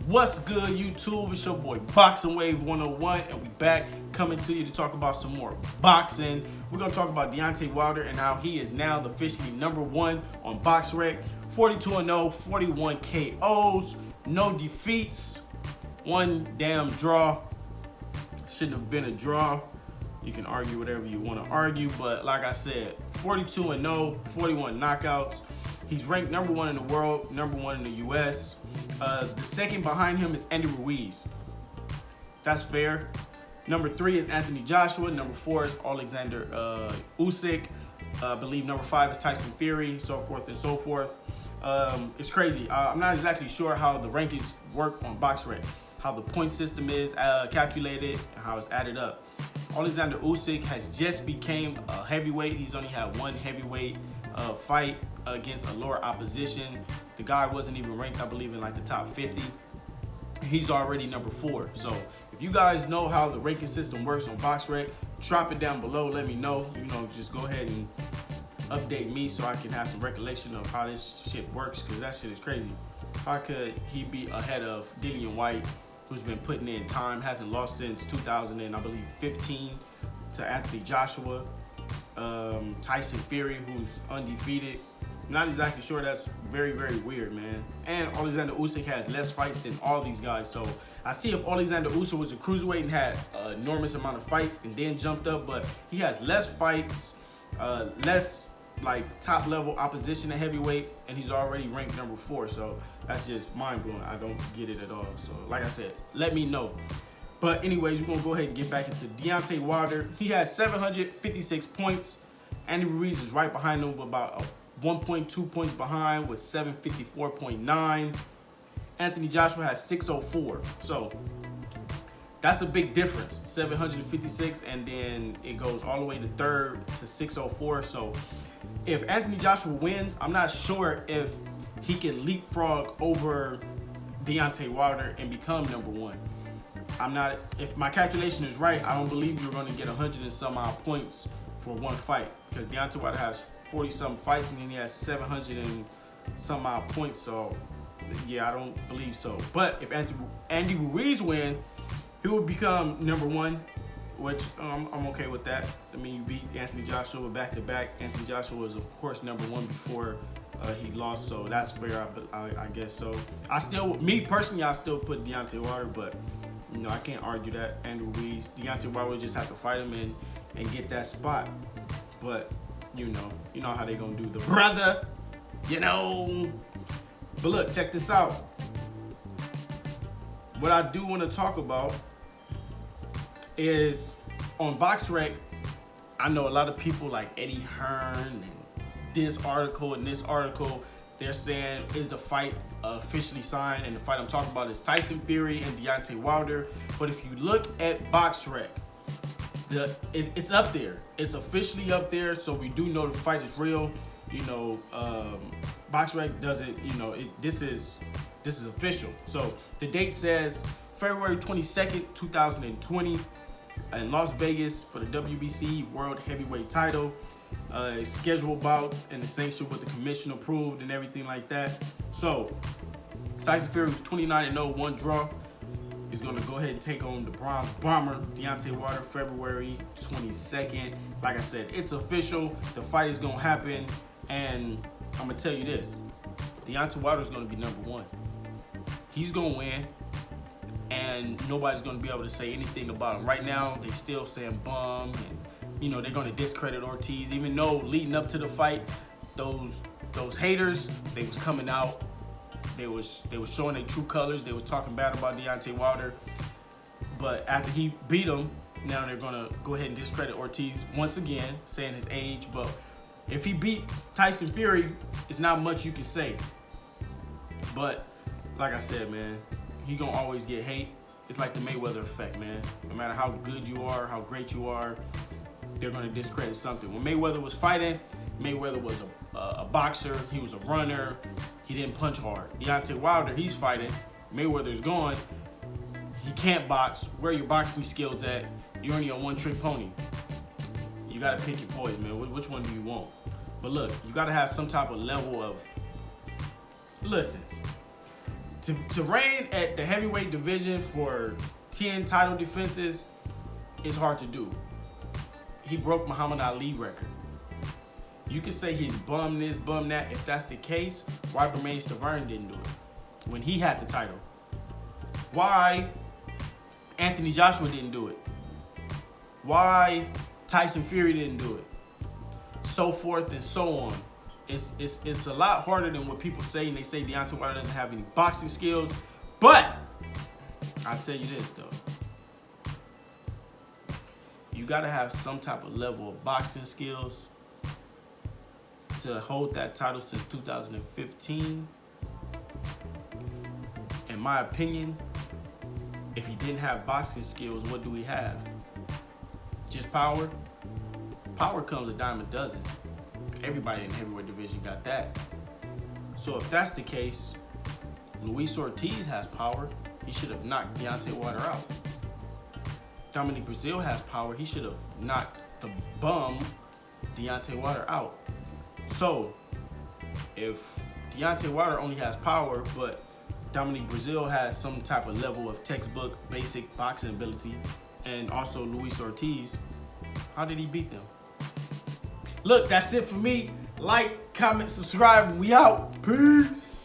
What's good, YouTube? It's your boy Boxing Wave 101, and we back coming to you to talk about some more boxing. We're gonna talk about Deontay Wilder and how he is now officially #1 on BoxRec. 42-0, 41 KOs, no defeats, one damn draw. Shouldn't have been a draw. You can argue whatever you want to argue, but like I said, 42-0, 41 knockouts. He's ranked #1 in the world, #1 in the US. The second behind him is Andy Ruiz. That's fair. #3 is Anthony Joshua. #4 is Alexander Usyk. I believe #5 is Tyson Fury, so forth and so forth. It's crazy. I'm not exactly sure how the rankings work on BoxRec, how the point system is calculated, and how it's added up. Alexander Usyk has just became a heavyweight. He's only had one heavyweight fight against a lower opposition. The guy wasn't even ranked, I believe, in like the top 50. He's already #4. So if you guys know how the ranking system works on BoxRec, drop it down below. Let me know. Just go ahead and update me so I can have some recollection of how this shit works, because that shit is crazy. How could he be ahead of Dillian White, who's been putting in time, hasn't lost since 2015, to Anthony Joshua, Tyson Fury, who's undefeated? Not exactly sure. That's very, very weird, man. And Alexander Usyk has less fights than all these guys. So I see if Alexander Usyk was a cruiserweight and had an enormous amount of fights and then jumped up, but he has less fights, less like top level opposition at heavyweight, and he's already ranked #4. So that's just mind blowing. I don't get it at all. So like I said, let me know. But anyways, we're gonna go ahead and get back into Deontay Wilder. He has 756 points. Andy Ruiz is right behind him, about 1.2 points behind with 754.9. Anthony Joshua has 604. So that's a big difference. 756, and then it goes all the way to third to 604. So if Anthony Joshua wins, I'm not sure if he can leapfrog over Deontay Wilder and become #1. If my calculation is right, I don't believe you're going to get 100 and some odd points for one fight, because Deontay Wilder has 40-something fights and then he has 700 and some odd points. So yeah, I don't believe so. But if Andy Ruiz win, he will become #1, which I'm okay with that. I mean, you beat Anthony Joshua back-to-back. Anthony Joshua was, of course, #1 before he lost, so that's fair, I guess. So me personally, I still put Deontay Wilder, but I can't argue that. Andy Ruiz, Deontay Wilder just have to fight him and get that spot. But you know how they gonna do, the brother, But look, check this out. What I do want to talk about is on BoxRec. I know a lot of people like Eddie Hearn and this article and this article. They're saying, is the fight officially signed? And the fight I'm talking about is Tyson Fury and Deontay Wilder. But if you look at BoxRec, it's up there. It's officially up there, so we do know the fight is real. BoxRec doesn't. This is official. So the date says February 22nd, 2020, in Las Vegas for the WBC World Heavyweight Title. Scheduled bouts and the sanction with the commission approved and everything like that. So Tyson Fury was 29-0, one draw. He's going to go ahead and take on the Bronze Bomber, Deontay Wilder, February 22nd. Like I said, it's official. The fight is going to happen. And I'm going to tell you this. Deontay Wilder is going to be #1. He's going to win. And nobody's going to be able to say anything about him. Right now, they still saying bum. And, they're going to discredit Ortiz. Even though leading up to the fight, those haters, they was coming out. They was showing their true colors. They was talking bad about Deontay Wilder. But after he beat him, now they're gonna go ahead and discredit Ortiz once again, saying his age. But if he beat Tyson Fury, it's not much you can say. But like I said, man, he gonna always get hate. It's like the Mayweather effect, man. No matter how good you are, how great you are, they're gonna discredit something. When Mayweather was fighting, Mayweather was a boxer. He was a runner. He didn't punch hard. Deontay Wilder, he's fighting. Mayweather's gone. He can't box. Where are your boxing skills at? You're only a one-trick pony. You gotta pick your poison, man. Which one do you want? But look, you gotta have some type of level of. Listen, To reign at the heavyweight division for 10 title defenses is hard to do. He broke Muhammad Ali's record. You can say he's bum this, bum that. If that's the case, why Bermane Stiverne didn't do it when he had the title? Why Anthony Joshua didn't do it? Why Tyson Fury didn't do it? So forth and so on. It's a lot harder than what people say, and they say Deontay Wilder doesn't have any boxing skills. But I'll tell you this though. You gotta have some type of level of boxing skills to hold that title since 2015. In my opinion, if he didn't have boxing skills, what do we have? Just power? Power comes a dime a dozen. Everybody in the heavyweight division got that. So if that's the case, Luis Ortiz has power. He should have knocked Deontay Wilder out. Dominic Breazeale has power. He should have knocked the bum Deontay Wilder out. So if Deontay Wilder only has power, but Dominic Breazeale has some type of level of textbook basic boxing ability, and also Luis Ortiz, how did he beat them? Look, that's it for me. Like, comment, subscribe, and we out. Peace.